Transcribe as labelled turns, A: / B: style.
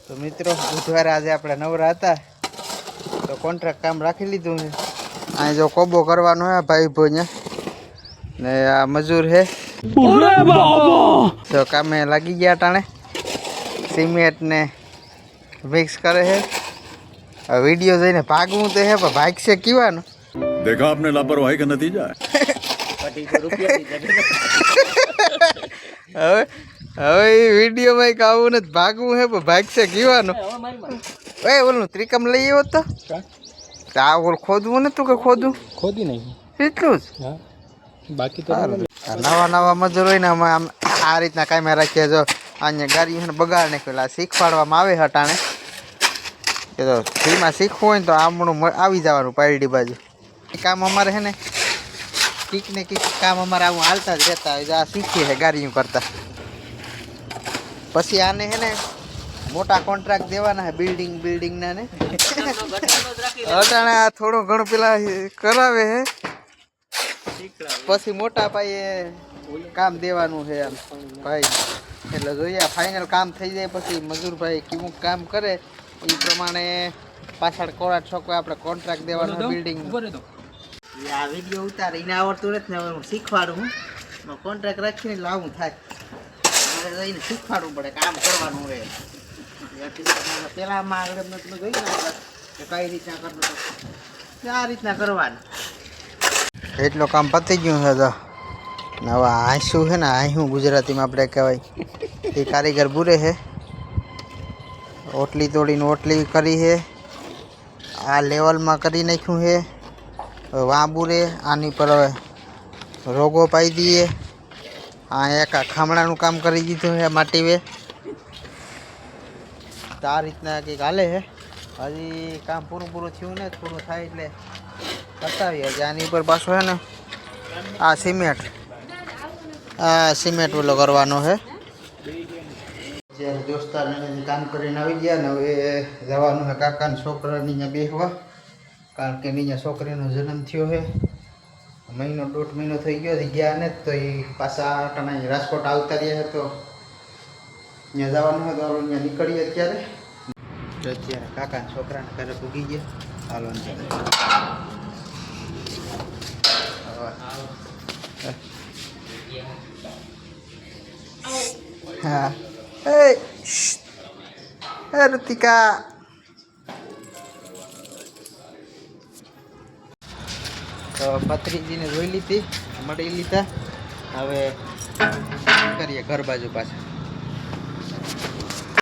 A: તો મિત્રો બુધવારે આજે આપણે નવરા હતા તો કોન્ટ્રાક્ટ કામ રાખી લીધું છે. અહીં જો કોબો કરવાનો હે ભાઈ ભોને ને આ મજૂર હે તો કામે લાગી ગયા ટાણે સિમેન્ટ ને મિક્સ કરે છે. वीडियो જોઈને ભાગવું તો હે પણ ભાગશે કેવાનું
B: देखा आपने लापरवाही का नतीजा
A: હવે હવે એ વિડીયોમાં એક આવું ને ભાગવું હે પણ ભાગશે કેવાનું. એ ઓલું ત્રિકમ લઈ આવ્યો તો આ ઓલ ખોદવું ને તું કે ખોદવું
C: ખોદી નહીં
A: એટલું જ
C: બાકી તો
A: નવા નવા મજૂર હોય ને અમે આમ આ રીતના કાંઈ રાખીએ. જો અહીંયા ગાડી બગાડ નાખેલા શીખવાડવામાં આવે હટાણે કે તો ફ્રીમાં શીખવું હોય ને તો આમણું આવી જવાનું પાયડી બાજુ. એ કામ અમારે છે ને કીક ને કીક કામ અમારે આવું હાલતા જ રહેતા હોય. આ શીખીએ છે ગાડીઓ કરતા. પછી આને છે ને મોટા કોન્ટ્રાક્ટ દેવાના છે બિલ્ડિંગના ને અટાણે આ થોડું ઘણું પેલા કરાવે છે પછી મોટા પાયે કામ દેવાનું છે આમ ભાઈ. એટલે જોઈએ ફાઇનલ કામ થઈ જાય પછી મજૂર ભાઈ કેવું કામ કરે એ પ્રમાણે પાછળ કોરાટ છોકરા આપણે કોન્ટ્રાક્ટ દેવાનો બિલ્ડિંગ. આ વિડીયો ઉતારે એને આવડતું નથી ને હું શીખવાડું હું કોન્ટ્રાક્ટ રાખીને લાવવું થાય એને શીખવાડવું પડે કામ કરવાનું હોય. પેલામાં આગળ મેં તમે જોયું ને કે કઈ રીતના કરવું આ રીતના કરવાનું. એટલું કામ પતી ગયું છે તો હવે આંસુ છે ને આંસુ ગુજરાતીમાં આપણે કહેવાય એ કારીગર બુરે છે. ઓટલી તોડીને ઓટલી કરી છે. આ લેવલમાં કરી નાખ્યું છે. વાંબુરે આની પર હવે રોગો પાઈ દઈએ. આ એક આ ખામણાનું કામ કરી દીધું છે માટી વે. તો આ રીતના કંઈક હાલે છે. હજી કામ પૂરું થયું ને થોડું થાય એટલે બતાવીએ. હજી આની ઉપર પાછો છે ને આ સિમેન્ટ ઓલો કરવાનો છે. જ્યારે દોસ્તારને કામ કરીને આવી ગયા ને હવે જવાનું છે કાકાના છોકરાની અહીંયા બેસવા. કારણ કે અહીંયા છોકરીનો જન્મ થયો છે. મહિનો 1.5 મહિનો થઈ ગયો ગયા ને તો એ પાછા ટાણા રાજકોટ આવતા રહ્યા છે તો અહીંયા જવાનું હોય તો અહીંયા નીકળીએ અત્યારે. અત્યારે કાકાના છોકરાને ઘરે પૂગી ગયા. હાલો હા એ ઋતિકા તો ભત્રીજીને જોઈ લીધી મળી લીધા. હવે કરીએ ઘર બાજુ પાછા.